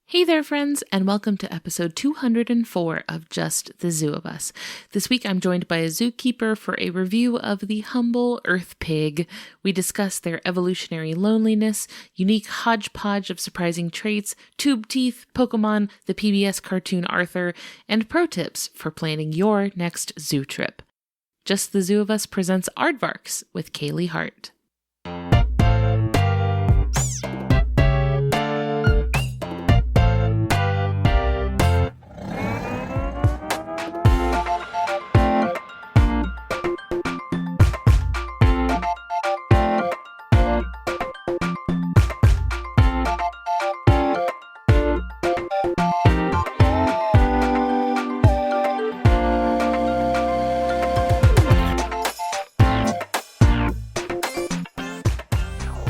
Hey there, friends, and welcome to episode 204 of Just the Zoo of Us. This week I'm joined by a zookeeper for a review of the humble earth pig. We discuss their evolutionary loneliness, unique hodge-podge of surprising traits, tube teeth, Pokemon, the PBS cartoon Arthur, and pro tips for planning your next zoo trip. Just the Zoo of Us presents Aardvarks with Kailey Hart.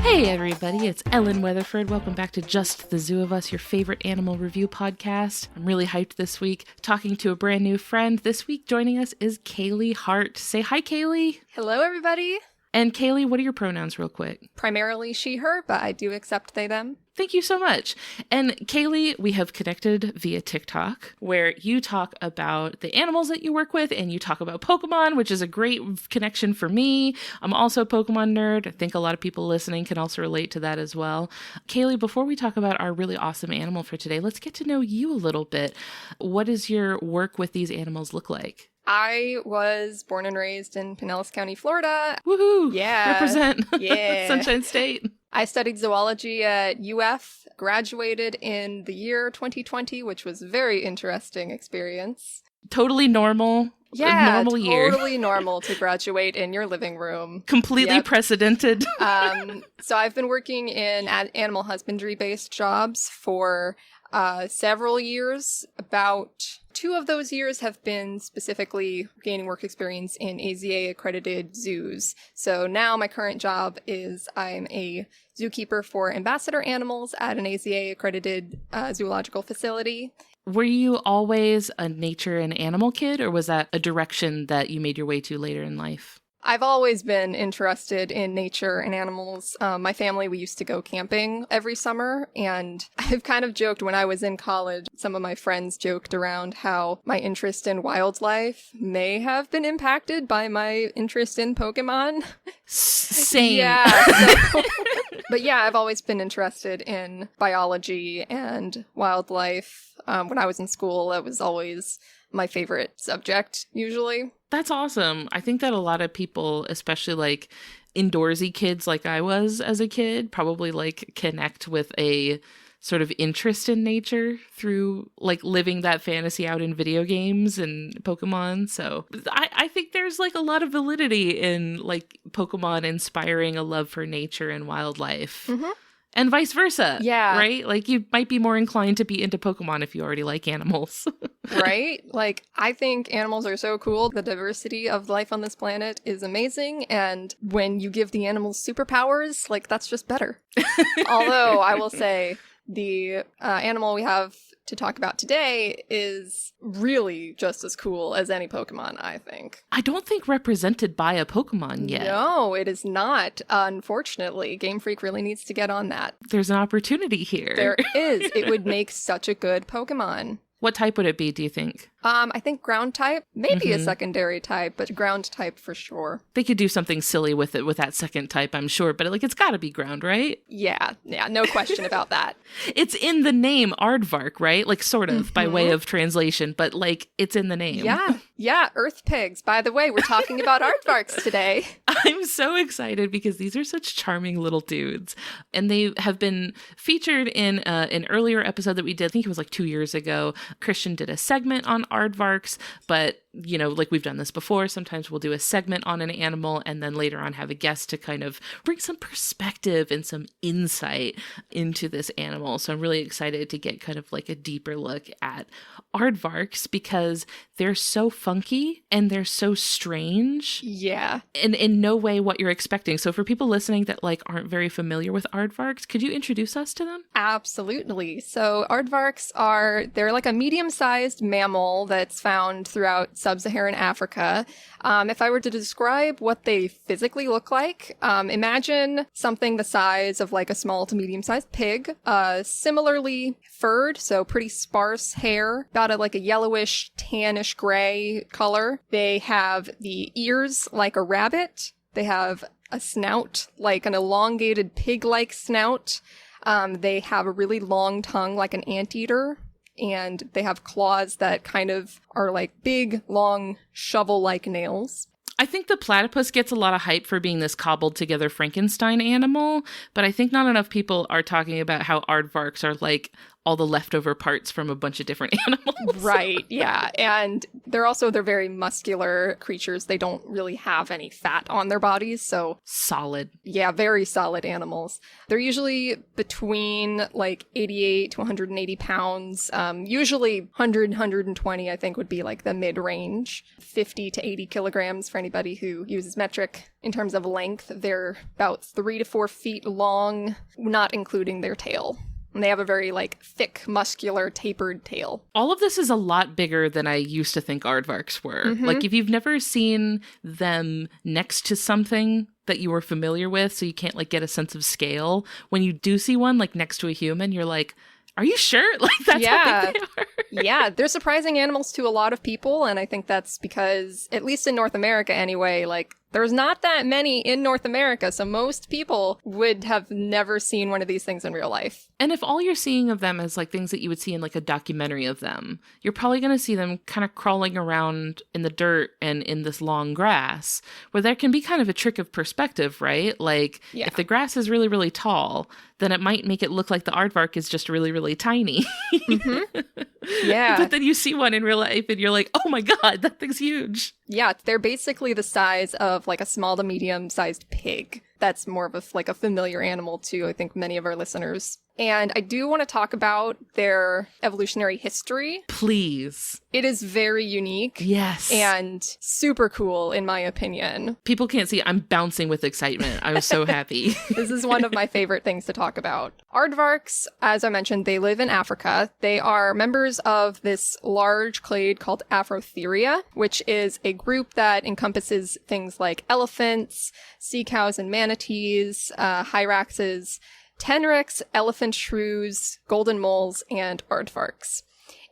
Hey everybody, it's Ellen Weatherford. Welcome back to Just the Zoo of Us, your favorite animal review podcast. I'm really hyped this week, talking to a brand new friend. This week joining us is Kailey Hart. Say hi, Kailey. Hello, everybody. And Kailey, what are your pronouns real quick? Primarily she, her, but I do accept they, them. Thank you so much. And Kailey, we have connected via TikTok, where you talk about the animals that you work with and you talk about Pokemon, which is a great connection for me. I'm also a Pokemon nerd. I think a lot of people listening can also relate to that as well. Kailey, before we talk about our really awesome animal for today, let's get to know you a little bit. What does your work with these animals look like? I was born and raised in Pinellas County, Florida. Woohoo! Yeah. Represent. Yeah. Sunshine State. I studied zoology at UF, graduated in the year 2020, which was a very interesting experience. Totally normal. Yeah, normal year. Totally normal to graduate in your living room. Completely precedented. So I've been working in animal husbandry-based jobs for several years. About 2 of those years have been specifically gaining work experience in AZA-accredited zoos. So now my current job is I'm a zookeeper for ambassador animals at an AZA-accredited zoological facility. Were you always a nature and animal kid, or was that a direction that you made your way to later in life? I've always been interested in nature and animals. My family, we used to go camping every summer, and I've kind of joked when I was in college, some of my friends joked around how my interest in wildlife may have been impacted by my interest in Pokemon. Same. Yeah. But yeah, I've always been interested in biology and wildlife. When I was in school, that was always my favorite subject, usually. That's awesome. I think that a lot of people, especially like indoorsy kids like I was as a kid, probably like connect with a sort of interest in nature through like living that fantasy out in video games and Pokemon. So I think there's like a lot of validity in like Pokemon inspiring a love for nature and wildlife. Mm-hmm. And vice versa. Yeah. Right? Like, you might be more inclined to be into Pokemon if you already like animals. Right? Like, I think animals are so cool. The diversity of life on this planet is amazing. And when you give the animals superpowers, like, that's just better. Although, I will say, the animal we have to talk about today is really just as cool as any Pokemon, I think. I don't think represented by a Pokemon yet. No, it is not. Unfortunately, Game Freak really needs to get on that. There's an opportunity here. There is. It would make such a good Pokemon. What type would it be, do you think? I think ground type, maybe a secondary type, but ground type for sure. They could do something silly with it with that second type, I'm sure, but like it's got to be ground, right? Yeah, no question about that. It's in the name Aardvark, right? Like sort of by way of translation, but like it's in the name. Yeah, earth pigs. By the way, we're talking about aardvarks today. I'm so excited because these are such charming little dudes, and they have been featured in an earlier episode that we did. I think it was like 2 years ago. Christian did a segment on aardvarks, but you know, like we've done this before, sometimes we'll do a segment on an animal and then later on have a guest to kind of bring some perspective and some insight into this animal. So I'm really excited to get kind of like a deeper look at aardvarks because they're so funky and they're so strange. Yeah. And in no way what you're expecting. So for people listening that like aren't very familiar with aardvarks, could you introduce us to them? Absolutely. So aardvarks they're like a medium-sized mammal that's found throughout sub-Saharan Africa. If I were to describe what they physically look like, imagine something the size of like a small to medium-sized pig, similarly furred, so pretty sparse hair, got a yellowish, tannish gray color. They have the ears like a rabbit. They have a snout, like an elongated pig-like snout. They have a really long tongue like an anteater, and they have claws that kind of are like big, long, shovel-like nails. I think the platypus gets a lot of hype for being this cobbled together Frankenstein animal, but I think not enough people are talking about how aardvarks are like all the leftover parts from a bunch of different animals. Right, yeah. And they're very muscular creatures. They don't really have any fat on their bodies, so... Solid. Yeah, very solid animals. They're usually between like 88 to 180 pounds. Usually 100, 120, I think, would be like the mid-range. 50 to 80 kilograms for anybody who uses metric. In terms of length, they're about 3 to 4 feet long, not including their tail. And they have a very, thick, muscular, tapered tail. All of this is a lot bigger than I used to think aardvarks were. Mm-hmm. Like, if you've never seen them next to something that you were familiar with, so you can't, get a sense of scale, when you do see one, next to a human, you're like, are you sure? That's how big they are. Yeah, they're surprising animals to a lot of people, and I think that's because, at least in North America anyway, there's not that many in North America, so most people would have never seen one of these things in real life. And if all you're seeing of them is things that you would see in a documentary of them, you're probably going to see them kind of crawling around in the dirt and in this long grass, where there can be kind of a trick of perspective, right? If the grass is really, really tall, then it might make it look like the aardvark is just really, really tiny. Mm-hmm. Yeah. But then you see one in real life and you're like, oh my God, that thing's huge. Yeah, they're basically the size of a small to medium-sized pig. That's more of a familiar animal to, I think, many of our listeners. And I do want to talk about their evolutionary history. Please. It is very unique. Yes. And super cool, in my opinion. People can't see. I'm bouncing with excitement. I'm so happy. This is one of my favorite things to talk about. Aardvarks, as I mentioned, they live in Africa. They are members of this large clade called Afrotheria, which is a group that encompasses things like elephants, sea cows and manatees, hyraxes, tenrecs, elephant shrews, golden moles, and aardvarks.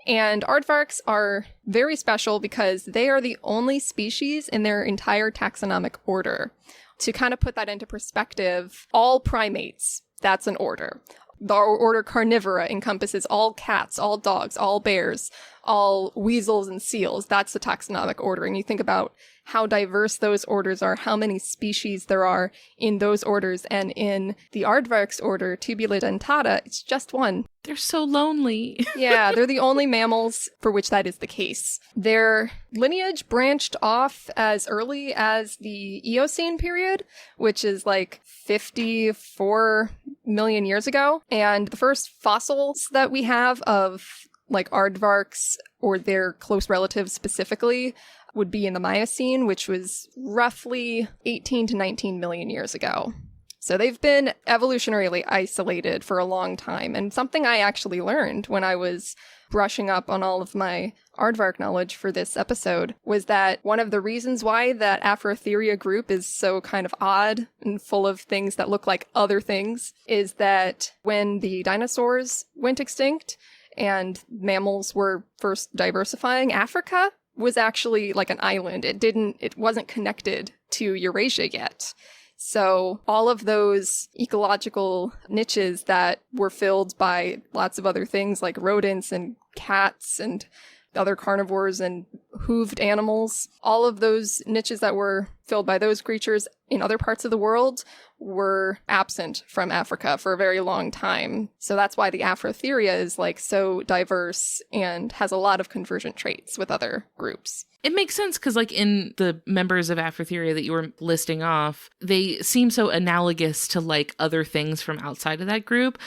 And aardvarks are very special because they are the only species in their entire taxonomic order. To kind of put that into perspective, all primates, that's an order. The order Carnivora encompasses all cats, all dogs, all bears, all weasels and seals. That's the taxonomic order. And you think about how diverse those orders are, how many species there are in those orders. And in the aardvark's order, Tubulidentata, it's just one. They're so lonely. Yeah, they're the only mammals for which that is the case. Their lineage branched off as early as the Eocene period, which is 54 million years ago. And the first fossils that we have of aardvarks or their close relatives specifically would be in the Miocene, which was roughly 18 to 19 million years ago. So they've been evolutionarily isolated for a long time. And something I actually learned when I was brushing up on all of my aardvark knowledge for this episode was that one of the reasons why that Afrotheria group is so kind of odd and full of things that look like other things is that when the dinosaurs went extinct and mammals were first diversifying, Africa was actually an island. It wasn't connected to Eurasia yet. So all of those ecological niches that were filled by lots of other things like rodents and cats and other carnivores and hooved animals, all of those niches that were filled by those creatures in other parts of the world were absent from Africa for a very long time. So that's why the Afrotheria is so diverse and has a lot of convergent traits with other groups. It makes sense because, in the members of Afrotheria that you were listing off, they seem so analogous to, other things from outside of that group.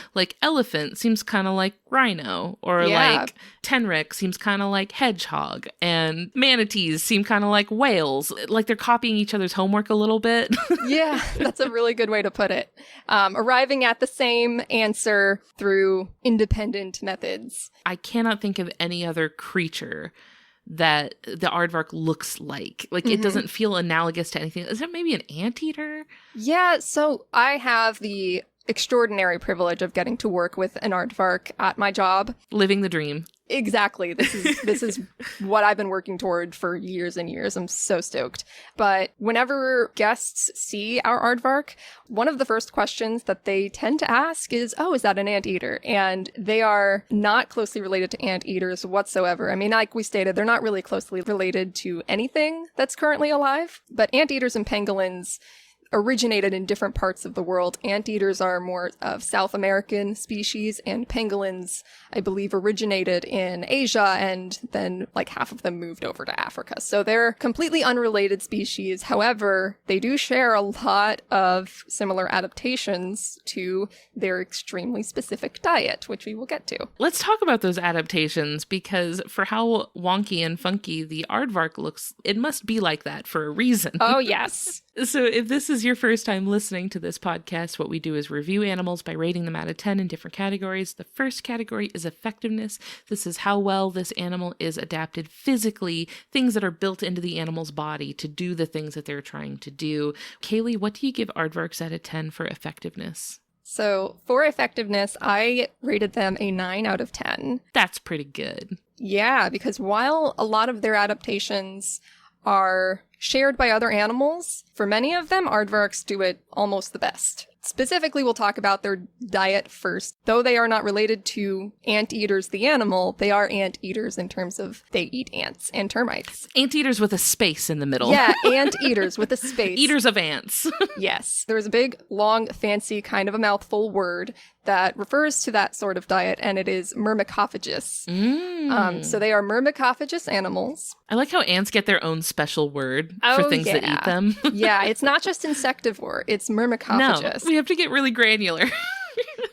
Elephant seems kind of like rhino, or, tenrec seems kind of like hedgehog, and manatees seem kind of like whales. They're copying each other's homework a little bit. Yeah, that's a really good way to put it. Arriving at the same answer through independent methods. I cannot think of any other creature that the aardvark looks like. Like, it doesn't feel analogous to anything. Is it maybe an anteater? Yeah, so I have the extraordinary privilege of getting to work with an aardvark at my job. Living the dream. Exactly. This is what I've been working toward for years and years. I'm so stoked. But whenever guests see our aardvark, one of the first questions that they tend to ask is, "Oh, is that an anteater?" And they are not closely related to anteaters whatsoever. I mean, like we stated, they're not really closely related to anything that's currently alive. But anteaters and pangolins originated in different parts of the world. Anteaters are more of South American species, and pangolins, I believe, originated in Asia, and then like half of them moved over to Africa. So they're completely unrelated species. However, they do share a lot of similar adaptations to their extremely specific diet, which we will get to. Let's talk about those adaptations, because for how wonky and funky the aardvark looks, it must be like that for a reason. Oh, yes. So if this is your first time listening to this podcast, what we do is review animals by rating them out of 10 in different categories. The first category is effectiveness. This is how well this animal is adapted physically, things that are built into the animal's body to do the things that they're trying to do. Kailey, what do you give aardvarks out of 10 for effectiveness? So for effectiveness, I rated them a 9 out of 10. That's pretty good. Yeah, because while a lot of their adaptations are shared by other animals, for many of them, aardvarks do it almost the best. Specifically, we'll talk about their diet first. Though they are not related to anteaters, the animal, they are anteaters in terms of they eat ants and termites. Anteaters with a space in the middle. Yeah, anteaters with a space. Eaters of ants. Yes. There's a big, long, fancy, kind of a mouthful word that refers to that sort of diet, and it is myrmecophagous. So they are myrmecophagous animals. I like how ants get their own special word for things that eat them. Yeah, it's not just insectivore, it's myrmecophagous. No, we have to get really granular.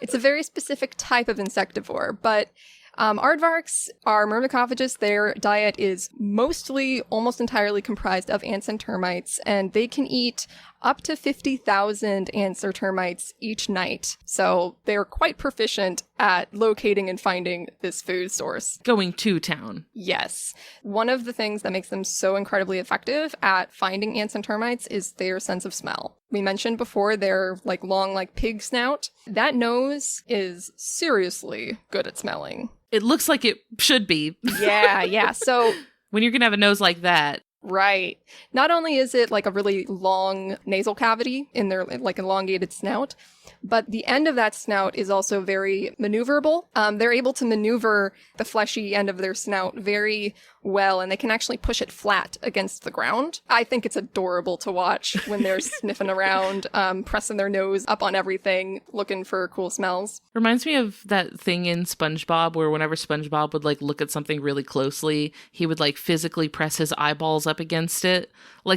It's a very specific type of insectivore, but aardvarks are myrmecophagous. Their diet is mostly, almost entirely comprised of ants and termites, and they can eat up to 50,000 ants or termites each night. So they're quite proficient at locating and finding this food source. Going to town. Yes. One of the things that makes them so incredibly effective at finding ants and termites is their sense of smell. We mentioned before their long pig snout. That nose is seriously good at smelling. It looks like it should be. Yeah. So when you're going to have a nose like that. Right. Not only is it like a really long nasal cavity in their elongated snout, but the end of that snout is also very maneuverable. They're able to maneuver the fleshy end of their snout very well, and they can actually push it flat against the ground. I think it's adorable to watch when they're sniffing around, pressing their nose up on everything, looking for cool smells. Reminds me of that thing in SpongeBob where whenever SpongeBob would look at something really closely, he would physically press his eyeballs up against it.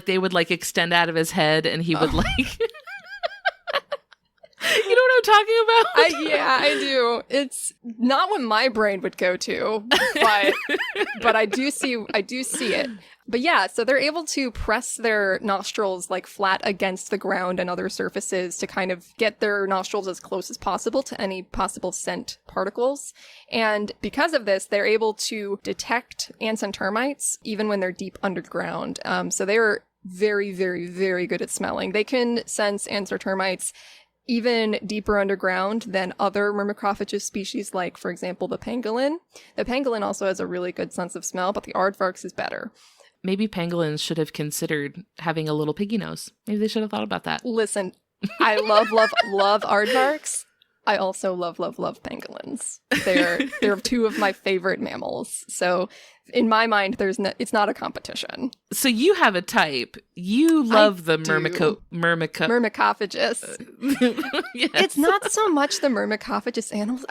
They would extend out of his head, and he would You know what I'm talking about? Yeah, I do. It's not what my brain would go to, but I do see it. But yeah, so they're able to press their nostrils flat against the ground and other surfaces to kind of get their nostrils as close as possible to any possible scent particles. And because of this, they're able to detect ants and termites even when they're deep underground. So they're very, very, very good at smelling. They can sense ants or termites even deeper underground than other myrmecophagous species, like, for example, the pangolin. The pangolin also has a really good sense of smell, but the aardvark's is better. Maybe pangolins should have considered having a little piggy nose. Maybe they should have thought about that. Listen, I love aardvarks. I also love pangolins. They're two of my favorite mammals. So in my mind, it's not a competition. So you have a type. You love the myrmecophagous. Yes. It's not so much the myrmecophagous animals.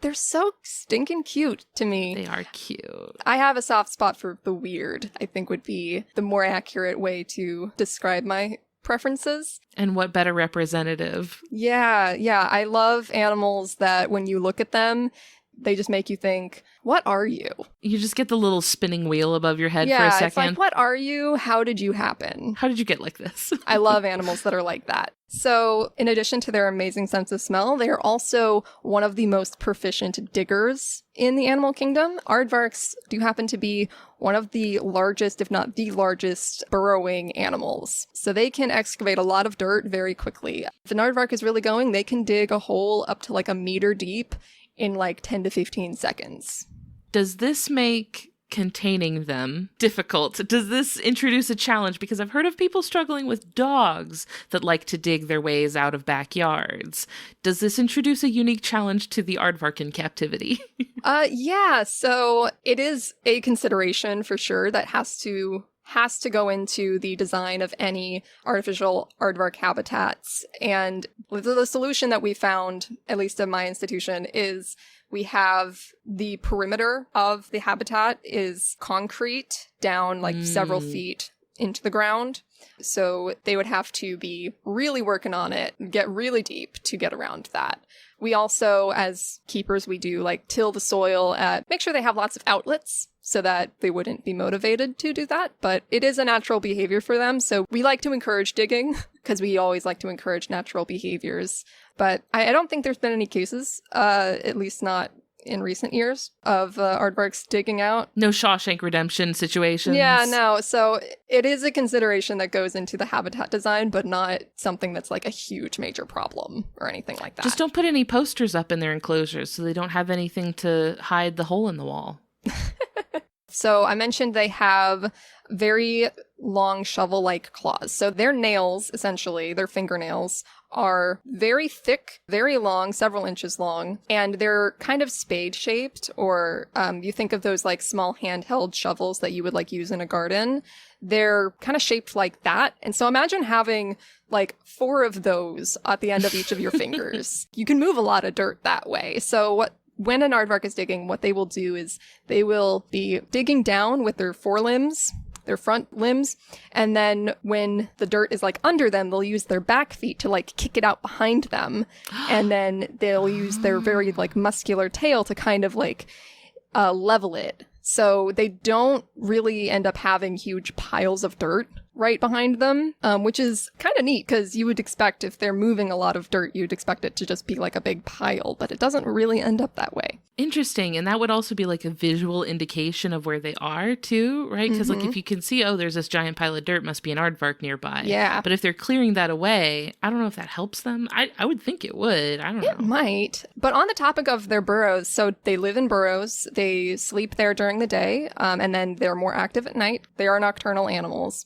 They're so stinking cute to me. They are cute. I have a soft spot for the weird, I think would be the more accurate way to describe my preferences. And what better representative? Yeah. I love animals that when you look at them, They just make you think, what are you? You just get the little spinning wheel above your head for a Yeah, second. it's like, what are you? How did you happen? How did you get like this? I love animals that are like that. So, in addition to their amazing sense of smell, they are also one of the most proficient diggers in the animal kingdom. Aardvarks do happen to be one of the largest, if not the largest, burrowing animals. So they can excavate a lot of dirt very quickly. If an aardvark is really going, they can dig a hole up to like a meter deep in like 10 to 15 seconds. Does this make containing them difficult? Does this introduce a challenge? Because I've heard of people struggling with dogs that like to dig their ways out of backyards. Does this introduce a unique challenge to the aardvark in captivity? Yeah, so it is a consideration for sure that has to go into the design of any artificial aardvark habitats. And the solution that we found, at least at my institution, is we have the perimeter of the habitat is concrete down like several feet into the ground. So they would have to be really working on it, get really deep to get around that. We also, as keepers, we do like till the soil, make sure they have lots of outlets so that they wouldn't be motivated to do that. But it is a natural behavior for them. So we like to encourage digging because we always like to encourage natural behaviors. But I don't think there's been any cases, at least not in recent years, of aardvarks digging out. No Shawshank Redemption situations. Yeah, no. So it is a consideration that goes into the habitat design, but not something that's like a huge major problem or anything like that. Just don't put any posters up in their enclosures so they don't have anything to hide the hole in the wall. So I mentioned they have very long shovel-like claws. So their nails, essentially, their fingernails, are very thick, very long, several inches long, and they're kind of spade-shaped, or you think of those like small handheld shovels that you would like use in a garden. They're kind of shaped like that. And so imagine having like 4 of those at the end of each of your fingers. You can move a lot of dirt that way. So when an aardvark is digging, what they will do is they will be digging down with their forelimbs, their front limbs, and then when the dirt is like under them, they'll use their back feet to like kick it out behind them, and then they'll use their very like muscular tail to kind of like level it. So they don't really end up having huge piles of dirt right behind them, which is kind of neat because you would expect if they're moving a lot of dirt, you'd expect it to just be like a big pile, but it doesn't really end up that way. Interesting. And that would also be like a visual indication of where they are too, right? Because like if you can see, oh, there's this giant pile of dirt, must be an aardvark nearby. Yeah. But if they're clearing that away, I don't know if that helps them. I would think it would. I don't know. It might. But on the topic of their burrows, so they live in burrows. They sleep there during the day, and then they're more active at night. They are nocturnal animals.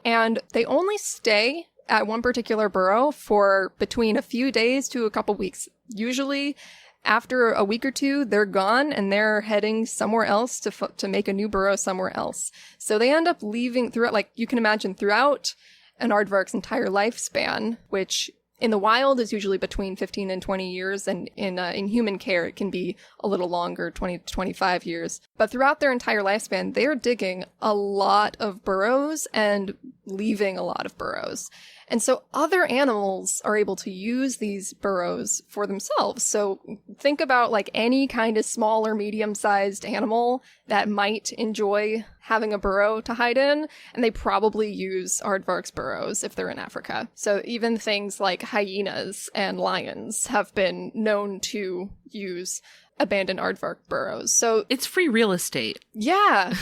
And they only stay at one particular burrow for between a few days to a couple weeks. Usually, after a week or two, they're gone and they're heading somewhere else to make a new burrow somewhere else. So they end up leaving throughout, like you can imagine, throughout an aardvark's entire lifespan, which in the wild is usually between 15 and 20 years, and in human care it can be a little longer, 20 to 25 years. But throughout their entire lifespan, they're digging a lot of burrows and leaving a lot of burrows. And so other animals are able to use these burrows for themselves. So think about like any kind of small or medium-sized animal that might enjoy having a burrow to hide in, and they probably use aardvark's burrows if they're in Africa. So even things like hyenas and lions have been known to use abandoned aardvark burrows. So it's free real estate. Yeah.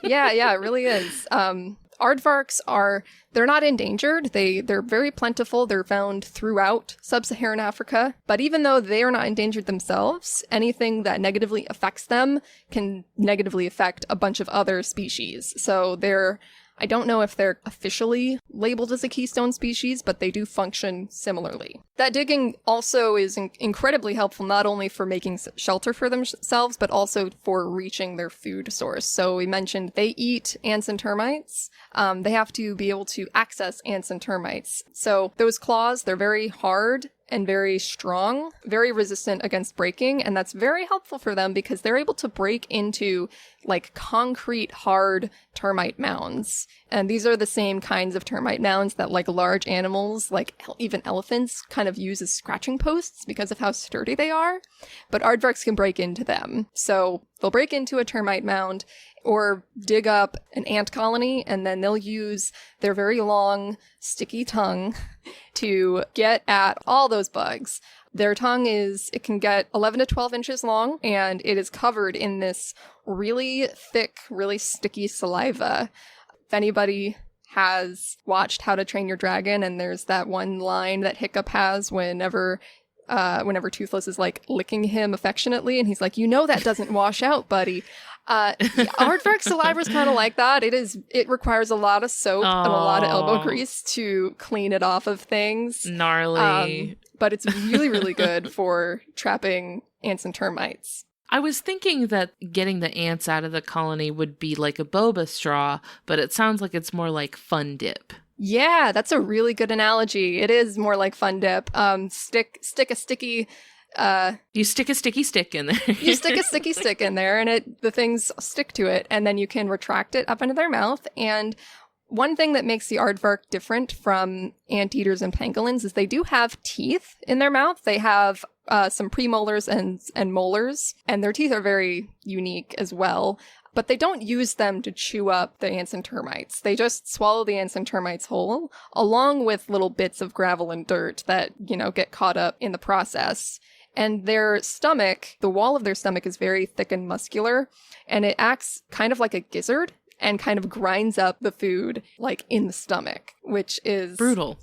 yeah, it really is. Aardvarks they're not endangered. They're very plentiful. They're found throughout sub-Saharan Africa. But even though they are not endangered themselves, anything that negatively affects them can negatively affect a bunch of other species. So I don't know if they're officially labeled as a keystone species, but they do function similarly. That digging also is incredibly helpful, not only for making shelter for themselves, but also for reaching their food source. So we mentioned they eat ants and termites. They have to be able to access ants and termites. So those claws, they're very hard and very strong, very resistant against breaking, and that's very helpful for them because they're able to break into like concrete hard termite mounds. And these are the same kinds of termite mounds that like large animals, like even elephants, kind of use as scratching posts because of how sturdy they are. But aardvarks can break into them. So they'll break into a termite mound or dig up an ant colony, and then they'll use their very long, sticky tongue to get at all those bugs. Their tongue it can get 11 to 12 inches long, and it is covered in this really thick, really sticky saliva. If anybody has watched How to Train Your Dragon, and there's that one line that Hiccup has whenever Toothless is like licking him affectionately, and he's like, that doesn't wash out, buddy. Aardvark saliva is kind of like that. It requires a lot of soap and a lot of elbow grease to clean it off of things. Gnarly. But it's really, really good for trapping ants and termites. I was thinking that getting the ants out of the colony would be like a boba straw, but it sounds like it's more like Fun Dip. Yeah, that's a really good analogy. It is more like Fun Dip. Stick a sticky... you stick a sticky stick in there. You stick a sticky stick in there, and the things stick to it, and then you can retract it up into their mouth. And one thing that makes the aardvark different from anteaters and pangolins is they do have teeth in their mouth. They have some premolars and molars, and their teeth are very unique as well. But they don't use them to chew up the ants and termites. They just swallow the ants and termites whole, along with little bits of gravel and dirt that, get caught up in the process. And their stomach, the wall of their stomach is very thick and muscular, and it acts kind of like a gizzard and kind of grinds up the food like in the stomach, which is brutal.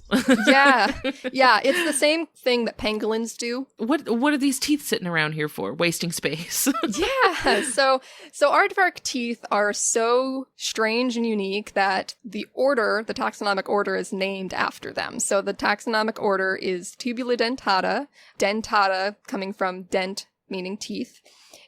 Yeah. It's the same thing that pangolins do. What are these teeth sitting around here for? Wasting space. Yeah. So aardvark teeth are so strange and unique that the taxonomic order is named after them. So the taxonomic order is Tubulidentata, dentata coming from dent meaning teeth,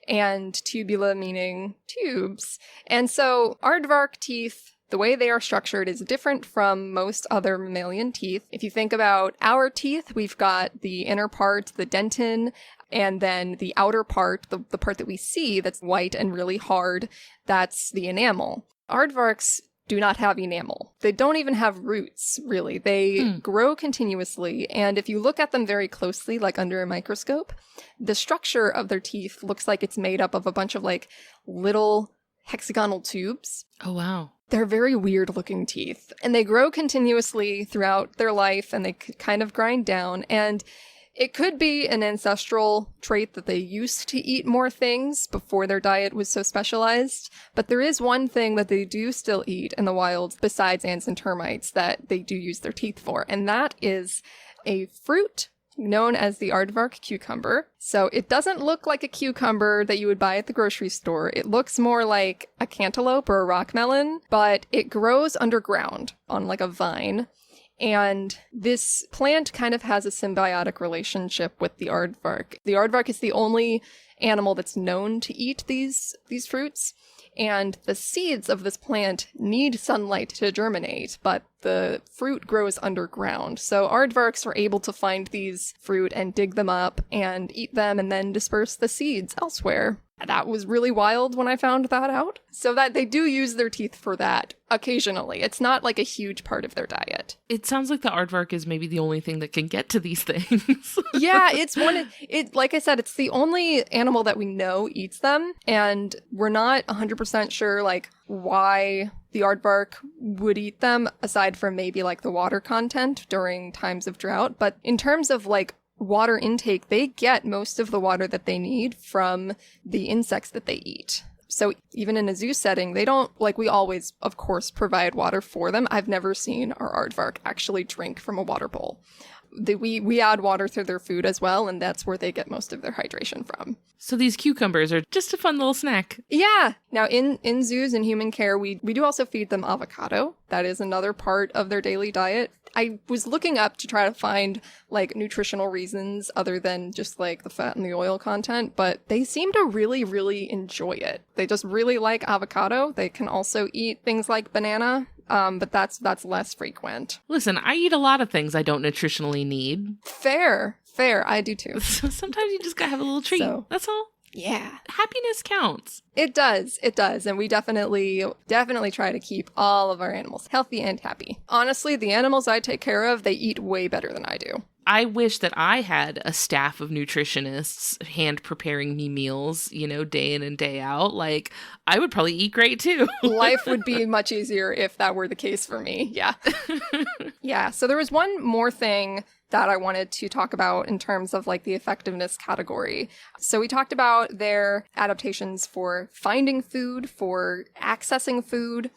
and tubula meaning tubes. And so aardvark teeth, the way they are structured is different from most other mammalian teeth. If you think about our teeth, we've got the inner part, the dentin, and then the outer part, the part that we see that's white and really hard, that's the enamel. Aardvarks do not have enamel. They don't even have roots, really. They grow continuously, and if you look at them very closely, like under a microscope, the structure of their teeth looks like it's made up of a bunch of like little hexagonal tubes. Oh, wow. They're very weird-looking teeth, and they grow continuously throughout their life, and they kind of grind down, and it could be an ancestral trait that they used to eat more things before their diet was so specialized, but there is one thing that they do still eat in the wild besides ants and termites that they do use their teeth for, and that is a fruit known as the aardvark cucumber. So it doesn't look like a cucumber that you would buy at the grocery store. It looks more like a cantaloupe or a rock melon, but it grows underground on like a vine. And this plant kind of has a symbiotic relationship with the aardvark. The aardvark is the only animal that's known to eat these fruits, and the seeds of this plant need sunlight to germinate, but the fruit grows underground. So aardvarks are able to find these fruit and dig them up and eat them and then disperse the seeds elsewhere. That was really wild when I found that out. So that they do use their teeth for that occasionally. It's not like a huge part of their diet. It sounds like the aardvark is maybe the only thing that can get to these things. Yeah, like I said, it's the only animal that we know eats them, and we're not 100% sure like why the aardvark would eat them aside from maybe like the water content during times of drought. But in terms of like water intake, they get most of the water that they need from the insects that they eat. So even in a zoo setting, they don't, like, we always, of course, provide water for them. I've never seen our aardvark actually drink from a water bowl. We add water through their food as well, and that's where they get most of their hydration from. So these cucumbers are just a fun little snack. Yeah. Now, in zoos and human care, we do also feed them avocado. That is another part of their daily diet. I was looking up to try to find, like, nutritional reasons other than just, like, the fat and the oil content, but they seem to really, really enjoy it. They just really like avocado. They can also eat things like banana, but that's less frequent. Listen, I eat a lot of things I don't nutritionally need. Fair. I do too. So sometimes you just gotta have a little treat. That's all. Yeah. Happiness counts. It does. It does. And we definitely try to keep all of our animals healthy and happy. Honestly, the animals I take care of, they eat way better than I do. I wish that I had a staff of nutritionists hand preparing me meals, day in and day out. Like, I would probably eat great too. Life would be much easier if that were the case for me. Yeah. Yeah. So there was one more thing that I wanted to talk about in terms of like the effectiveness category. So we talked about their adaptations for finding food, for accessing food.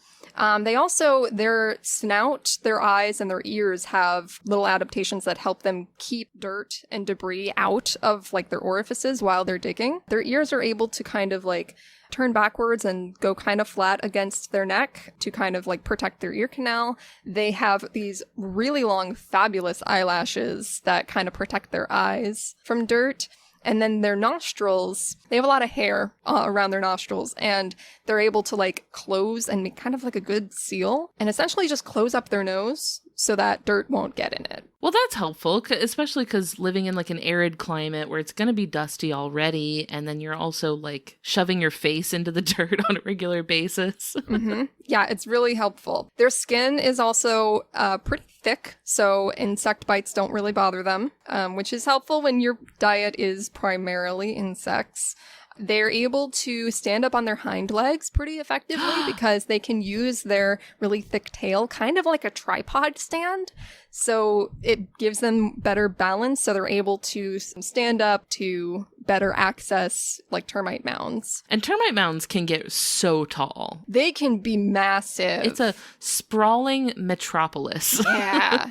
They also, their snout, their eyes, and their ears have little adaptations that help them keep dirt and debris out of like their orifices while they're digging. Their ears are able to kind of like turn backwards and go kind of flat against their neck to kind of like protect their ear canal. They have these really long, fabulous eyelashes that kind of protect their eyes from dirt. And then their nostrils, they have a lot of hair around their nostrils, and they're able to like close and make kind of like a good seal and essentially just close up their nose so that dirt won't get in it. Well, that's helpful, especially because living in like an arid climate where it's going to be dusty already, and then you're also like shoving your face into the dirt on a regular basis. Mm-hmm. Yeah, it's really helpful. Their skin is also pretty thick, so insect bites don't really bother them, which is helpful when your diet is primarily insects. They're able to stand up on their hind legs pretty effectively because they can use their really thick tail kind of like a tripod stand. So it gives them better balance. So they're able to stand up to better access like termite mounds. And termite mounds can get so tall. They can be massive. It's a sprawling metropolis. Yeah.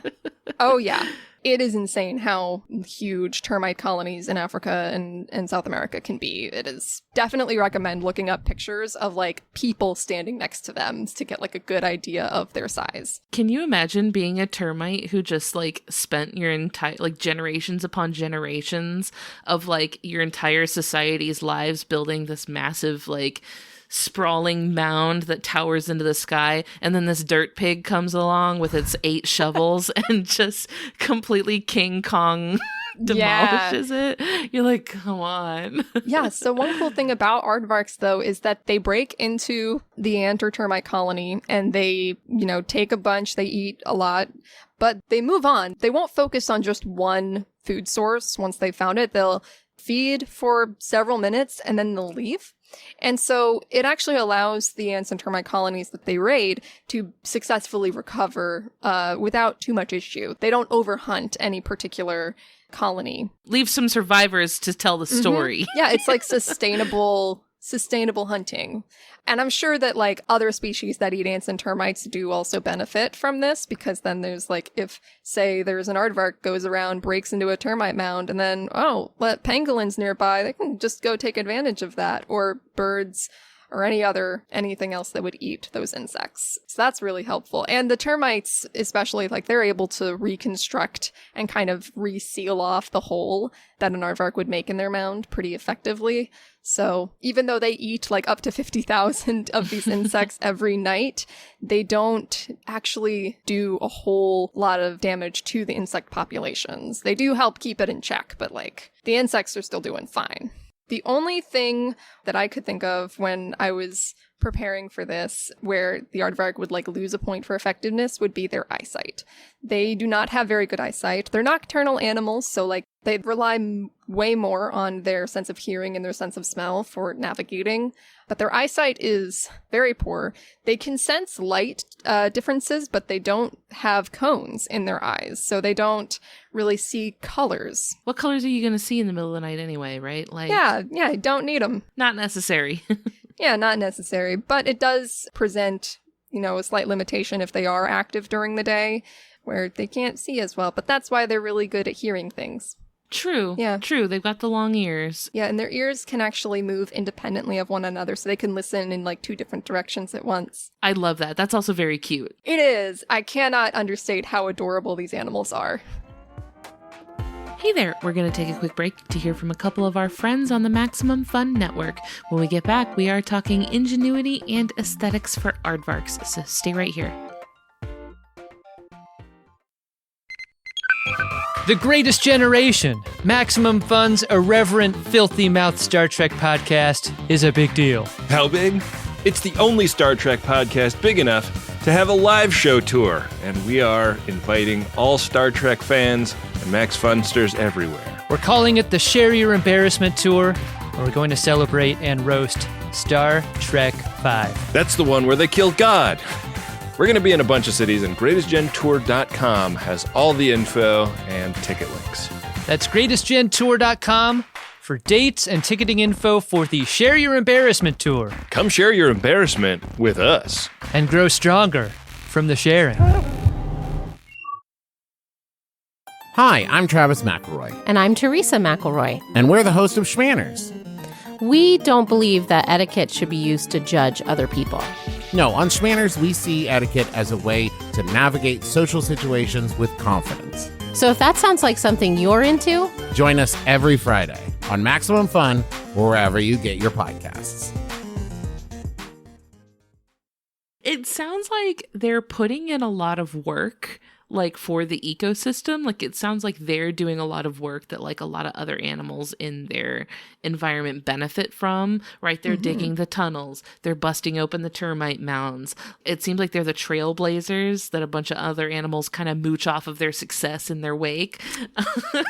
Oh, yeah. It is insane how huge termite colonies in Africa and South America can be. It is definitely recommend looking up pictures of like people standing next to them to get like a good idea of their size. Can you imagine being a termite who just like spent your entire like generations upon generations of like your entire society's lives building this massive like sprawling mound that towers into the sky, and then this dirt pig comes along with its 8 shovels and just completely King Kong demolishes it? You're like, come on. Yeah, so one cool thing about aardvarks, though, is that they break into the ant or termite colony and they, take a bunch, they eat a lot, but they move on. They won't focus on just one food source once they've found it. They'll feed for several minutes and then they'll leave. And so it actually allows the ants and termite colonies that they raid to successfully recover without too much issue. They don't overhunt any particular colony. Leave some survivors to tell the story. Mm-hmm. Yeah, it's like sustainable hunting. And I'm sure that like other species that eat ants and termites do also benefit from this, because then there's like, if say there's an aardvark goes around, breaks into a termite mound, and then, pangolins nearby, they can just go take advantage of that, or birds or anything else that would eat those insects. So that's really helpful. And the termites, especially, like they're able to reconstruct and kind of reseal off the hole that an aardvark would make in their mound pretty effectively. So even though they eat like up to 50,000 of these insects every night, they don't actually do a whole lot of damage to the insect populations. They do help keep it in check, but like the insects are still doing fine. The only thing that I could think of when I was preparing for this, where the aardvark would like lose a point for effectiveness, would be their eyesight. They do not have very good eyesight. They're nocturnal animals, so like they rely way more on their sense of hearing and their sense of smell for navigating, but their eyesight is very poor. They can sense light differences, but they don't have cones in their eyes, so they don't really see colors. What colors are you going to see in the middle of the night anyway, right? Like, yeah, you don't need them. Not necessary. Yeah, not necessary, but it does present, a slight limitation if they are active during the day, where they can't see as well, but that's why they're really good at hearing things. True. Yeah. True. They've got the long ears. Yeah, and their ears can actually move independently of one another, so they can listen in like 2 different directions at once. I love that. That's also very cute. It is. I cannot understate how adorable these animals are. Hey there, we're going to take a quick break to hear from a couple of our friends on the Maximum Fun Network. When we get back, we are talking ingenuity and aesthetics for aardvarks, so stay right here. The Greatest Generation, Maximum Fun's irreverent, filthy-mouthed Star Trek podcast, is a big deal. How big? It's the only Star Trek podcast big enough to have a live show tour, and we are inviting all Star Trek fans and Max Funsters everywhere. We're calling it the Share Your Embarrassment Tour, and we're going to celebrate and roast Star Trek V. That's the one where they kill God. We're going to be in a bunch of cities, and GreatestGenTour.com has all the info and ticket links. That's GreatestGenTour.com for dates and ticketing info for the Share Your Embarrassment Tour. Come share your embarrassment with us. And grow stronger from the sharing. Hi, I'm Travis McElroy. And I'm Teresa McElroy. And we're the host of Schmanners. We don't believe that etiquette should be used to judge other people. No, on Schmanners, we see etiquette as a way to navigate social situations with confidence. So if that sounds like something you're into, join us every Friday on Maximum Fun or wherever you get your podcasts. It sounds like they're putting in a lot of work, like, for the ecosystem. Like, it sounds like they're doing a lot of work that, like, a lot of other animals in their environment benefit from, right? They're digging the tunnels. They're busting open the termite mounds. It seems like they're the trailblazers that a bunch of other animals kind of mooch off of their success in their wake.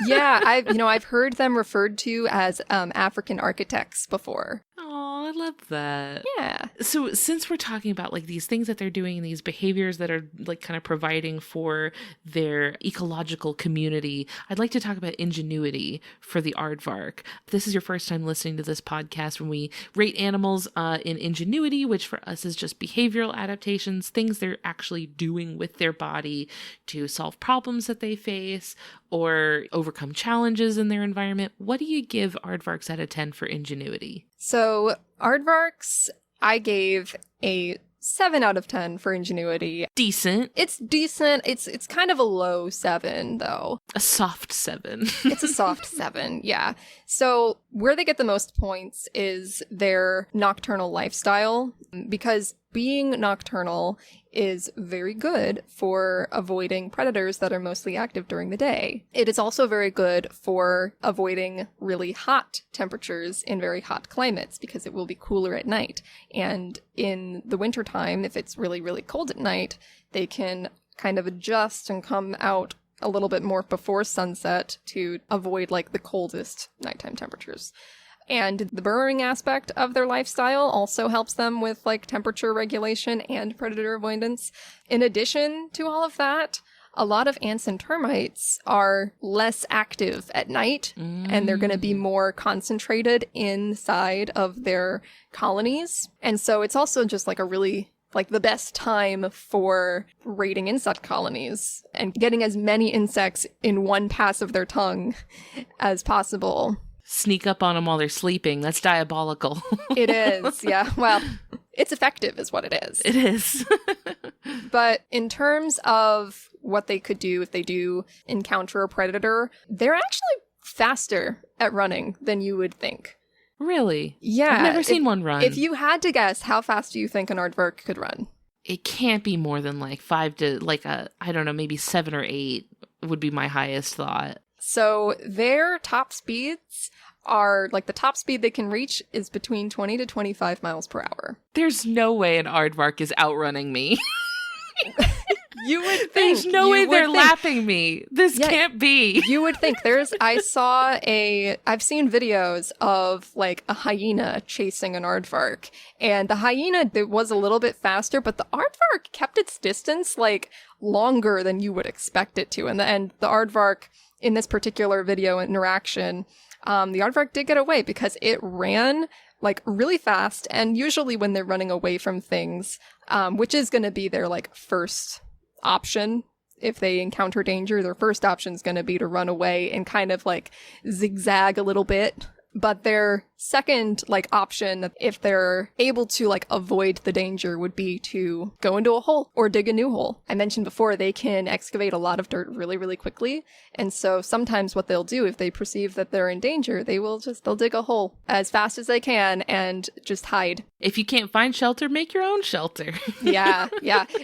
Yeah, I've heard them referred to as African architects before. Oh, I love that. Yeah. So since we're talking about, like, these things that they're doing and these behaviors that are, like, kind of providing for their ecological community, I'd like to talk about ingenuity for the Aardvark. This is your first time listening to this podcast when we rate animals in ingenuity, which for us is just behavioral adaptations, things they're actually doing with their body to solve problems that they face or overcome challenges in their environment. What do you give Aardvarks out of 10 for ingenuity? So Aardvarks, I gave a 7 out of 10 for ingenuity. Decent. It's decent. It's kind of a low 7, though. A soft 7. It's a soft 7, yeah. So where they get the most points is their nocturnal lifestyle, because being nocturnal is very good for avoiding predators that are mostly active during the day. It is also very good for avoiding really hot temperatures in very hot climates, because it will be cooler at night. And in the wintertime, if it's really, really cold at night, they can kind of adjust and come out a little bit more before sunset to avoid, like, the coldest nighttime temperatures. And the burrowing aspect of their lifestyle also helps them with, like, temperature regulation and predator avoidance. In addition to all of that, a lot of ants and termites are less active at night, and they're going to be more concentrated inside of their colonies. And so it's also just, like, a really, like, the best time for raiding insect colonies and getting as many insects in one pass of their tongue as possible. Sneak up on them while they're sleeping. That's diabolical. It is, yeah. Well, it's effective is what it is. It is. But in terms of what they could do if they do encounter a predator, they're actually faster at running than you would think. Really? Yeah. I've never seen one run. If you had to guess, how fast do you think an aardvark could run? It can't be more than, like, 5 to, like, I don't know, maybe 7 or 8 would be my highest thought. So their top speeds are, like, the top speed they can reach is between 20 to 25 miles per hour. There's no way an aardvark is outrunning me. You would think. There's no way they're lapping me. This can't be. You would think. I've seen videos of, like, a hyena chasing an aardvark, and the hyena was a little bit faster, but the aardvark kept its distance, like, longer than you would expect it to. And the aardvark, in this particular video interaction, the aardvark did get away because it ran, like, really fast. And usually when they're running away from things, which is going to be their, like, first option, if they encounter danger, their first option is going to be to run away and kind of, like, zigzag a little bit But their second, option, if they're able to, avoid the danger, would be to go into a hole or dig a new hole. I mentioned before, they can excavate a lot of dirt really, really quickly. And so sometimes what they'll do, if they perceive that they're in danger, they'll dig a hole as fast as they can and just hide. If you can't find shelter, make your own shelter. Yeah.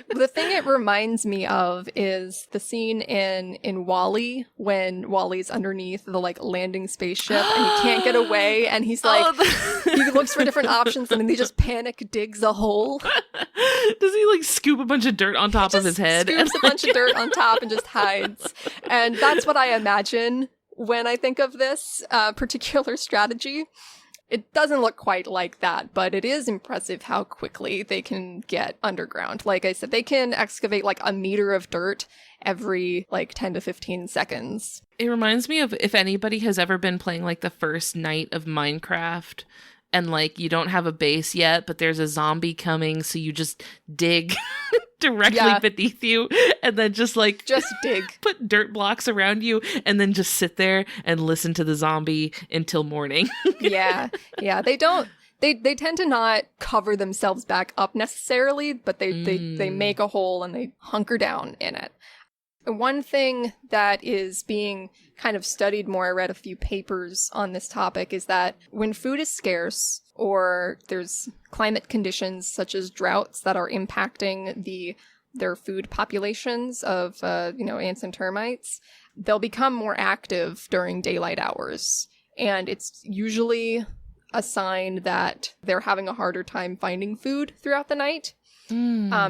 The thing it reminds me of is the scene in WALL-E when WALL-E's underneath the landing spaceship and he can't get away, and he's he looks for different options and then he just panic digs a hole. Does he scoop a bunch of dirt on top of his head? Scoops a bunch of dirt on top and just hides. And that's what I imagine when I think of this particular strategy. It doesn't look quite like that, but it is impressive how quickly they can get underground. Like I said, they can excavate a meter of dirt every 10 to 15 seconds. It reminds me of if anybody has ever been playing the first night of Minecraft and you don't have a base yet, but there's a zombie coming, so you just dig directly beneath you and then just dig. Put dirt blocks around you and then just sit there and listen to the zombie until morning. Yeah. They tend to not cover themselves back up necessarily, but they make a hole and they hunker down in it. One thing that is being kind of studied more, I read a few papers on this topic, is that when food is scarce or there's climate conditions such as droughts that are impacting their food populations of ants and termites, they'll become more active during daylight hours. And it's usually a sign that they're having a harder time finding food throughout the night.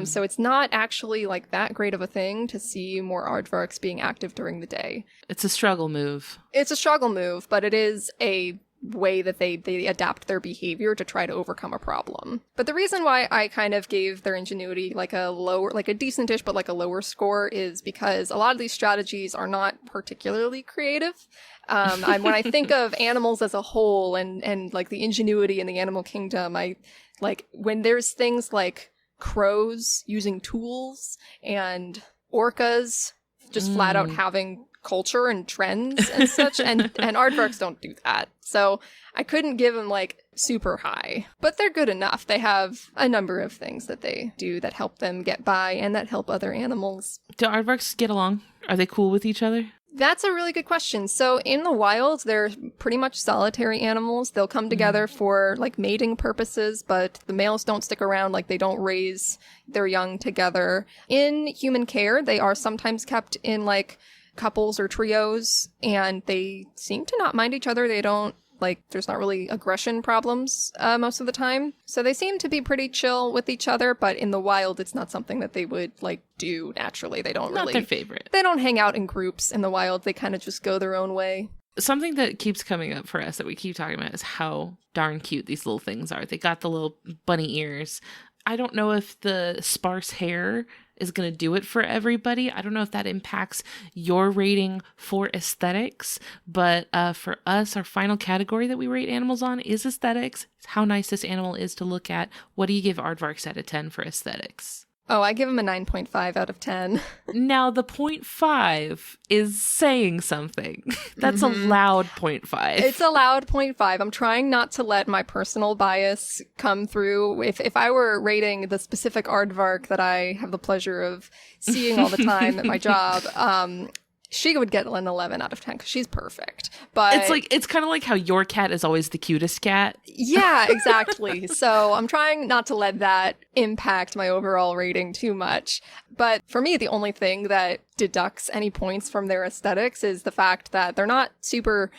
So it's not actually that great of a thing to see more aardvarks being active during the day. It's a struggle move. It's a struggle move, but it is a way that they adapt their behavior to try to overcome a problem. But the reason why I kind of gave their ingenuity a lower, a decent-ish, but a lower score is because a lot of these strategies are not particularly creative. When I think of animals as a whole and the ingenuity in the animal kingdom, when there's things like crows using tools and orcas just flat out having culture and trends and such, and aardvarks don't do that. So I couldn't give them super high, but they're good enough. They have a number of things that they do that help them get by and that help other animals. Do aardvarks get along? Are they cool with each other? That's a really good question. So in the wild, they're pretty much solitary animals. They'll come together for mating purposes, but the males don't stick around. They don't raise their young together. In human care, they are sometimes kept in couples or trios, and they seem to not mind each other. They don't there's not really aggression problems most of the time. So they seem to be pretty chill with each other, but in the wild, it's not something that they would do naturally. They don't Not their favorite. They don't hang out in groups in the wild. They kind of just go their own way. Something that keeps coming up for us that we keep talking about is how darn cute these little things are. They got the little bunny ears. I don't know if the sparse hair is going to do it for everybody. I don't know if that impacts your rating for aesthetics, but for us, our final category that we rate animals on is aesthetics. It's how nice this animal is to look at. What do you give aardvarks out of 10 for aesthetics? Oh, I give him a 9.5 out of 10. Now, the 0.5 is saying something. That's a loud 0.5. It's a loud 0.5. I'm trying not to let my personal bias come through. If I were rating the specific aardvark that I have the pleasure of seeing all the time at my job, she would get an 11 out of 10 because she's perfect. But it's kind of like how your cat is always the cutest cat. Yeah, exactly. So I'm trying not to let that impact my overall rating too much. But for me, the only thing that deducts any points from their aesthetics is the fact that they're not super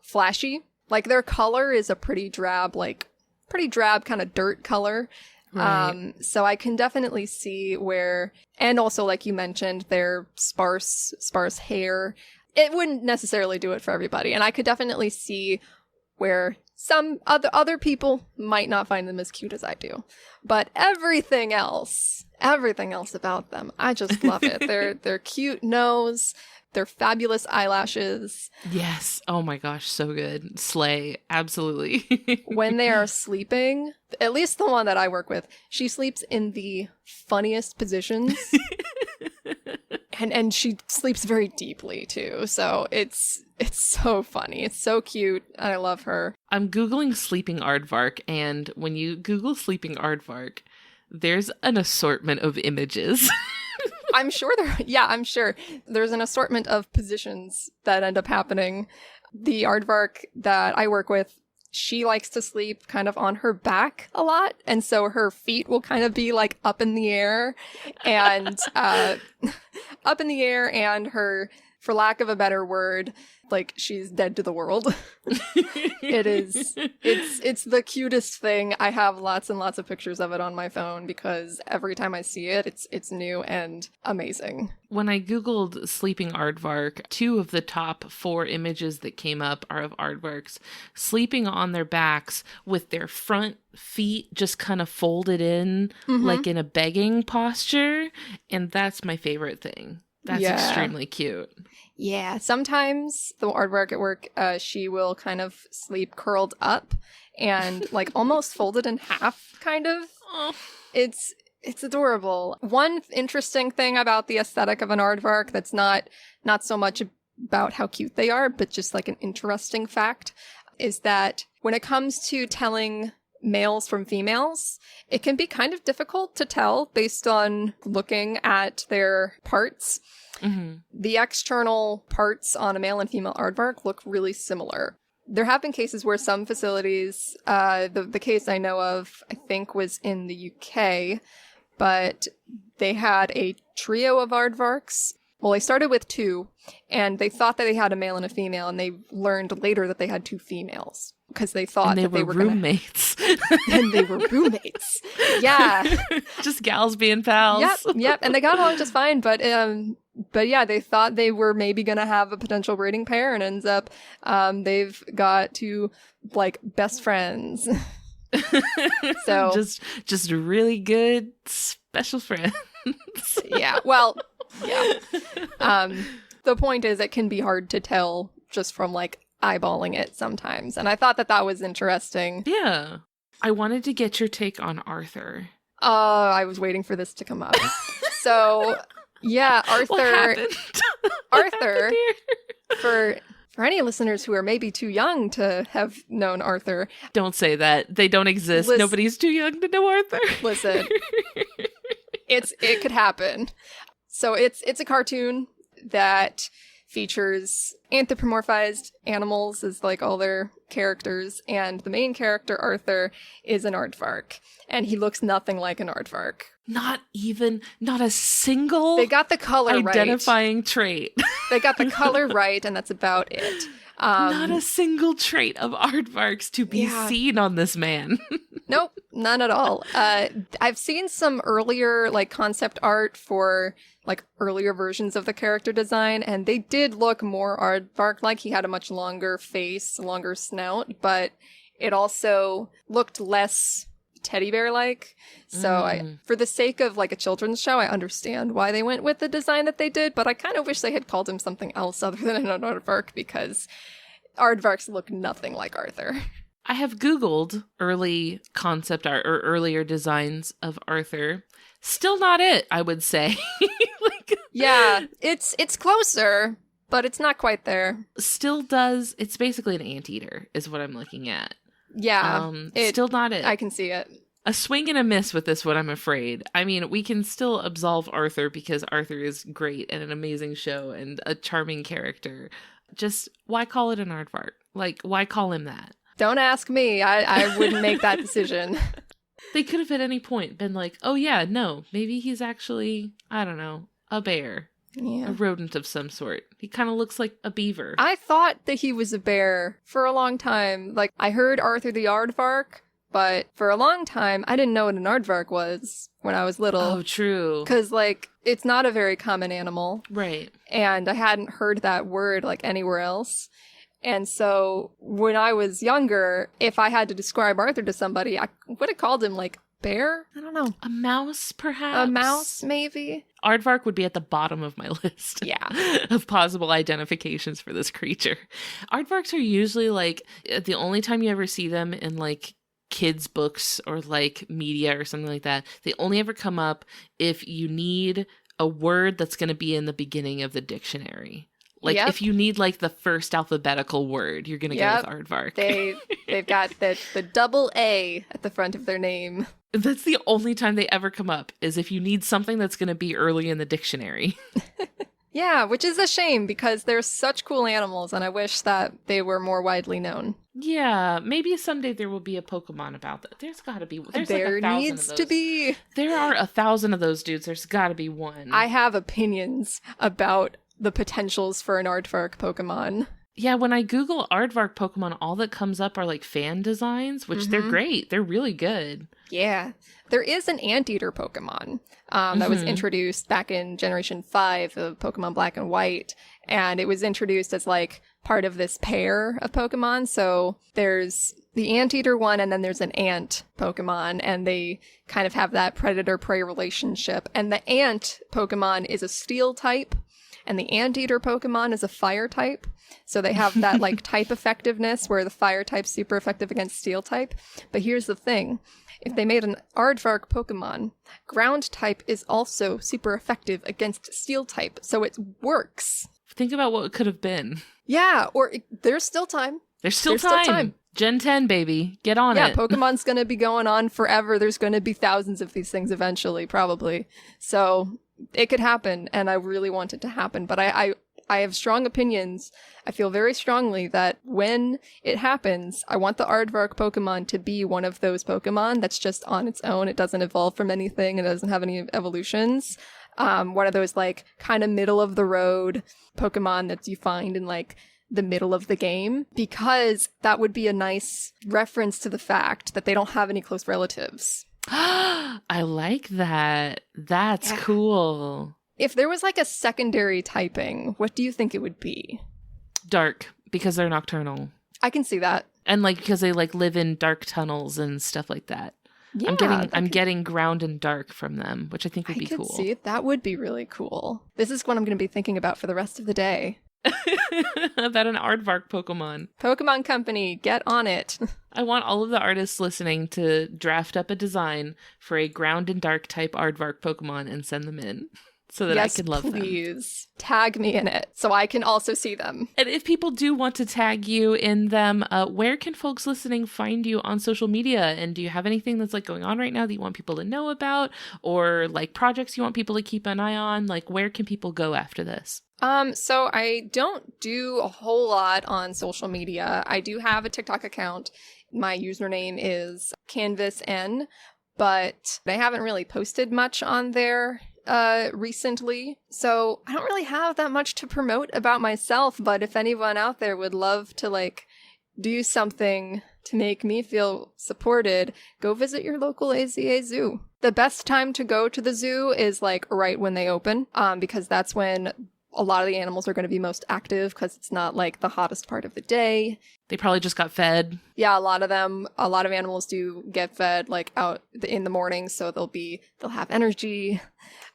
flashy. Their color is a pretty drab kind of dirt color. Right. So I can definitely see where, and also like you mentioned, their sparse hair, it wouldn't necessarily do it for everybody. And I could definitely see where some other people might not find them as cute as I do. But everything else about them, I just love it. Their cute nose, their fabulous eyelashes. Yes. Oh my gosh, so good. Slay. Absolutely. When they are sleeping, at least the one that I work with, she sleeps in the funniest positions. And she sleeps very deeply too. So it's so funny. It's so cute. I love her. I'm Googling sleeping aardvark, and when you Google sleeping aardvark, there's an assortment of images. I'm sure I'm sure there's an assortment of positions that end up happening. The aardvark that I work with, she likes to sleep kind of on her back a lot. And so her feet will kind of be like up in the air and up in the air, and her, for lack of a better word, like she's dead to the world. It's the cutest thing. I have lots and lots of pictures of it on my phone because every time I see it, it's new and amazing. When I Googled sleeping aardvark, 2 of the top 4 images that came up are of aardvarks sleeping on their backs with their front feet just kind of folded in, like in a begging posture. And that's my favorite thing. That's extremely cute. Yeah, sometimes the aardvark at work, she will kind of sleep curled up and like almost folded in half, kind of. Oh. It's adorable. One interesting thing about the aesthetic of an aardvark that's not so much about how cute they are, but just like an interesting fact, is that when it comes to telling males from females, it can be kind of difficult to tell based on looking at their parts. Mm-hmm. The external parts on a male and female aardvark look really similar. There have been cases where some facilities, the case I know of, I think was in the UK, but they had a trio of aardvarks. Well, they started with 2, and they thought that they had a male and a female, and they learned later that they had 2 females. Because they thought that they were roommates. And they were roommates. Yeah. Just gals being pals. Yep. And they got along just fine. But yeah, they thought they were maybe going to have a potential breeding pair, and ends up they've got 2 like best friends. So just really good special friends. Yeah. Well, yeah. The point is, it can be hard to tell just from like eyeballing it sometimes, and I thought that was interesting. Yeah. I wanted to get your take on Arthur. I was waiting for this to come up. So, yeah, Arthur. What happened? Arthur, for any listeners who are maybe too young to have known Arthur. Don't say that. They don't exist. Nobody's too young to know Arthur. Listen. It could happen. So it's a cartoon that features anthropomorphized animals as like all their characters, and the main character, Arthur, is an aardvark, and he looks nothing like an aardvark. Not a single They got the color identifying trait. They got the color right, and that's about it. Not a single trait of aardvarks to be seen on this man. Nope, none at all. I've seen some earlier like concept art for like earlier versions of the character design, and they did look more aardvark-like. He had a much longer face, longer snout, but it also looked less teddy bear-like. So for the sake of like a children's show, I understand why they went with the design that they did, but I kind of wish they had called him something else other than an aardvark, because aardvarks look nothing like Arthur. I have Googled early concept art or earlier designs of Arthur. Still not it, I would say. Yeah, it's closer, but it's not quite there. It's basically an anteater is what I'm looking at. Yeah. Still not it. I can see it. A swing and a miss with this one, I'm afraid. I mean, we can still absolve Arthur because Arthur is great and an amazing show and a charming character. Just, why call it an aardvark? Like, why call him that? Don't ask me. I wouldn't make that decision. They could have at any point been like, oh yeah, no, maybe he's actually, I don't know, a bear. Yeah. A rodent of some sort. He kind of looks like a beaver. I thought that he was a bear for a long time. Like, I heard Arthur the Aardvark, but for a long time, I didn't know what an aardvark was when I was little. Oh, true. Because, like, it's not a very common animal. Right. And I hadn't heard that word, like, anywhere else. And so, when I was younger, if I had to describe Arthur to somebody, I would have called him, like, bear? I don't know. A mouse, perhaps? A mouse, maybe? Aardvark would be at the bottom of my list. Yeah. Of possible identifications for this creature. Aardvarks are usually, like, the only time you ever see them in, like, kids' books or, like, media or something like that. They only ever come up if you need a word that's going to be in the beginning of the dictionary. Like, Yep. if you need, like, the first alphabetical word, you're going to Yep. go with Aardvark. They've got the double A at the front of their name. That's the only time they ever come up, is if you need something that's going to be early in the dictionary. Yeah, which is a shame because they're such cool animals, and I wish that they were more widely known. Yeah, maybe someday there will be a Pokemon about that. There's got to be. There's There like 1,000 needs of to those. be. There are 1,000 of those dudes. There's got to be one. I have opinions about the potentials for an Aardvark Pokemon. Yeah, when I Google Aardvark Pokemon, all that comes up are like fan designs, which they're great. They're really good. Yeah. There is an anteater Pokemon that was introduced back in Generation 5 of Pokemon Black and White. And it was introduced as like part of this pair of Pokemon. So there's the anteater one and then there's an ant Pokemon. And they kind of have that predator-prey relationship. And the ant Pokemon is a steel type. And the anteater Pokemon is a fire type. So they have that like type effectiveness where the fire type's super effective against steel type. But here's the thing. If they made an Aardvark Pokemon, ground type is also super effective against steel type. So it works. Think about what it could have been. Yeah, there's still time. There's still There's still time. time. Gen 10, baby. Get on Yeah, it. Pokemon's going to be going on forever. There's going to be thousands of these things eventually, probably. So it could happen, and I really want it to happen. But I have strong opinions. I feel very strongly that when it happens, I want the Aardvark Pokemon to be one of those Pokemon that's just on its own. It doesn't evolve from anything. It doesn't have any evolutions. One of those like kind of middle of the road Pokemon that you find in like the middle of the game, because that would be a nice reference to the fact that they don't have any close relatives. I like that. That's cool. If there was like a secondary typing, what do you think it would be? Dark, because they're nocturnal. I can see that. And like because they like live in dark tunnels and stuff like that. Yeah, I'm getting ground and dark from them, which I think would be cool. I could see it. That would be really cool. This is what I'm going to be thinking about for the rest of the day. About an Aardvark Pokemon. Pokemon Company, get on it. I want all of the artists listening to draft up a design for a ground and dark type Aardvark Pokemon and send them in so that Yes, I can love them. please. Tag me in it so I can also see them. And if people do want to tag you in them, where can folks listening find you on social media? And do you have anything that's like going on right now that you want people to know about, or like projects you want people to keep an eye on? Like, where can people go after this? So I don't do a whole lot on social media. I do have a TikTok account. My username is CanvasN, but I haven't really posted much on there recently. So I don't really have that much to promote about myself, but if anyone out there would love to like do something to make me feel supported, go visit your local AZA zoo. The best time to go to the zoo is like right when they open, because that's when a lot of the animals are going to be most active because it's not like the hottest part of the day. They probably just got fed. Yeah, a lot of animals do get fed like out in the morning, so they'll have energy.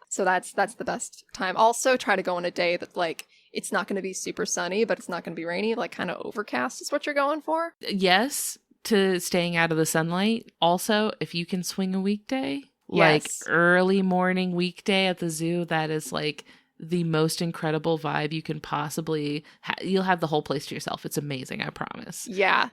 So that's the best time. Also, try to go on a day that like it's not going to be super sunny, but it's not going to be rainy, like kind of overcast is what you're going for. Yes, to staying out of the sunlight. Also, if you can swing a weekday, like Yes. early morning weekday at the zoo, that is like the most incredible vibe you can possibly you'll have the whole place to yourself. It's amazing, I promise. Yeah,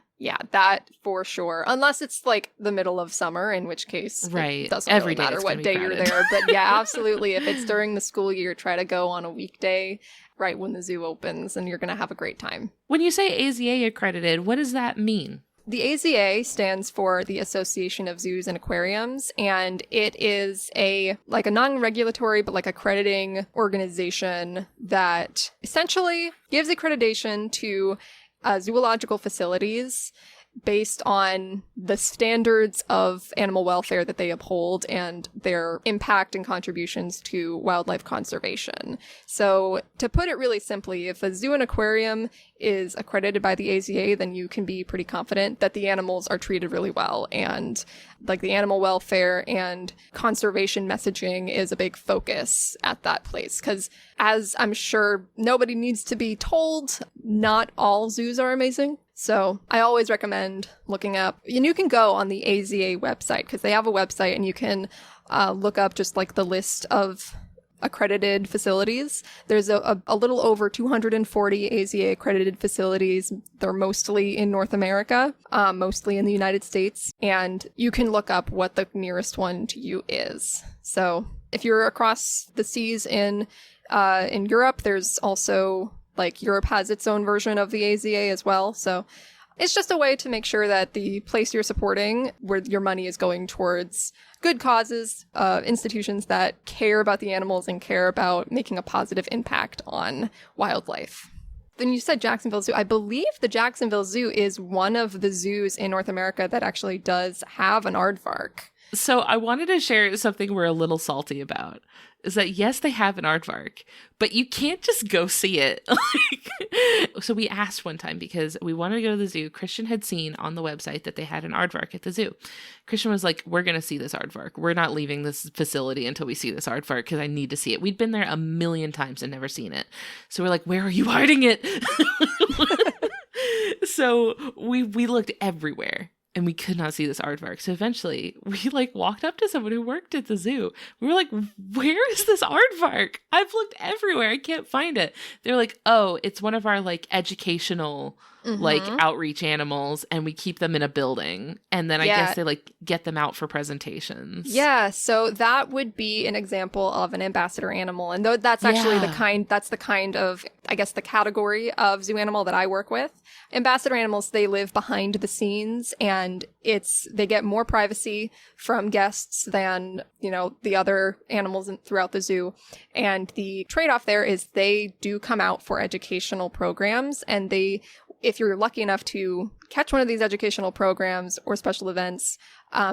that for sure. Unless it's like the middle of summer, in which case Right. it doesn't Every really day matter it's what gonna be day you're crowded. there. But yeah, absolutely. If it's during the school year, try to go on a weekday right when the zoo opens, and you're going to have a great time. When you say AZA accredited, what does that mean? The AZA stands for the Association of Zoos and Aquariums, and it is a non-regulatory but like accrediting organization that essentially gives accreditation to zoological facilities based on the standards of animal welfare that they uphold and their impact and contributions to wildlife conservation. So to put it really simply, if a zoo and aquarium is accredited by the AZA, then you can be pretty confident that the animals are treated really well, and like the animal welfare and conservation messaging is a big focus at that place. Because as I'm sure nobody needs to be told, not all zoos are amazing. So I always recommend looking up, and you can go on the AZA website because they have a website, and you can look up just like the list of accredited facilities. There's a little over 240 AZA accredited facilities. They're mostly in North America, mostly in the United States. And you can look up what the nearest one to you is. So if you're across the seas in Europe, there's also, like, Europe has its own version of the AZA as well. So it's just a way to make sure that the place you're supporting, where your money is going towards good causes, institutions that care about the animals and care about making a positive impact on wildlife. Then you said Jacksonville Zoo. I believe the Jacksonville Zoo is one of the zoos in North America that actually does have an aardvark. So I wanted to share something we're a little salty about, is that yes, they have an aardvark, but you can't just go see it. So we asked one time because we wanted to go to the zoo. Christian had seen on the website that they had an aardvark at the zoo. Christian was like, we're going to see this aardvark. We're not leaving this facility until we see this aardvark because I need to see it. We'd been there a million times and never seen it. So we're like, where are you hiding it? So we looked everywhere. And we could not see this aardvark. So eventually we walked up to someone who worked at the zoo. We were like, where is this aardvark? I've looked everywhere. I can't find it. They're like, oh, it's one of our educational outreach animals, and we keep them in a building. And then I guess they get them out for presentations. Yeah, so that would be an example of an ambassador animal. And that's actually the kind of, I guess, the category of zoo animal that I work with. Ambassador animals, they live behind the scenes, and they get more privacy from guests than, the other animals throughout the zoo. And the trade-off there is they do come out for educational programs, and if you're lucky enough to catch one of these educational programs or special events,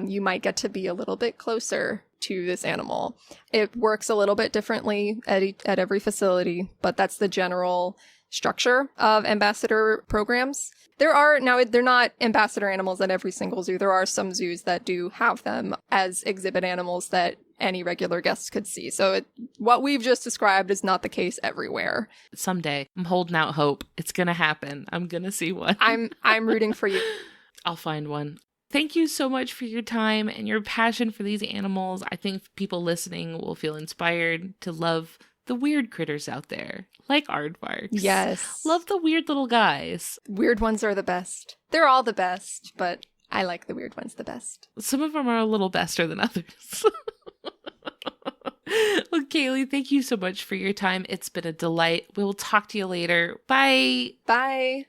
you might get to be a little bit closer to this animal. It works a little bit differently at every facility, but that's the general structure of ambassador programs. They're not ambassador animals at every single zoo. There are some zoos that do have them as exhibit animals that any regular guest could see. So what we've just described is not the case everywhere. Someday, I'm holding out hope. It's going to happen. I'm going to see one. I'm rooting for you. I'll find one. Thank you so much for your time and your passion for these animals. I think people listening will feel inspired to love the weird critters out there, like aardvarks. Yes. Love the weird little guys. Weird ones are the best. They're all the best, but I like the weird ones the best. Some of them are a little bester than others. Well, Kailey, thank you so much for your time. It's been a delight. We will talk to you later. Bye. Bye.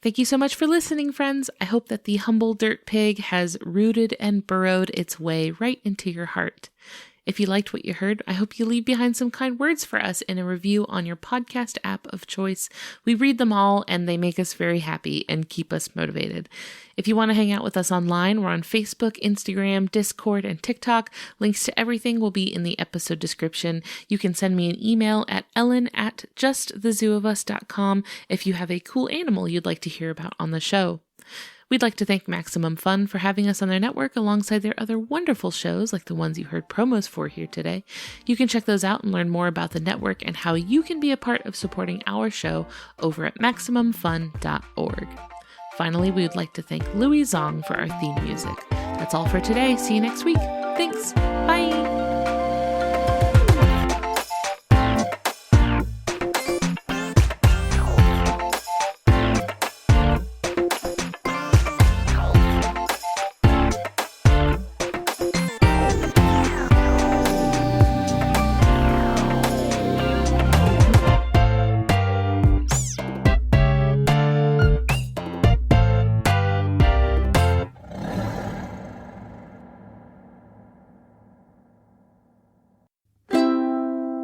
Thank you so much for listening, friends. I hope that the humble dirt pig has rooted and burrowed its way right into your heart. If you liked what you heard, I hope you leave behind some kind words for us in a review on your podcast app of choice. We read them all, and they make us very happy and keep us motivated. If you want to hang out with us online, we're on Facebook, Instagram, Discord, and TikTok. Links to everything will be in the episode description. You can send me an email at ellen@justthezooofus.com if you have a cool animal you'd like to hear about on the show. We'd like to thank Maximum Fun for having us on their network alongside their other wonderful shows like the ones you heard promos for here today. You can check those out and learn more about the network and how you can be a part of supporting our show over at MaximumFun.org. Finally, we would like to thank Louis Zong for our theme music. That's all for today. See you next week. Thanks. Bye.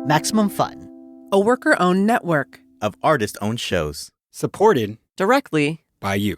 Maximum Fun, a worker-owned network of artist-owned shows. Supported directly by you.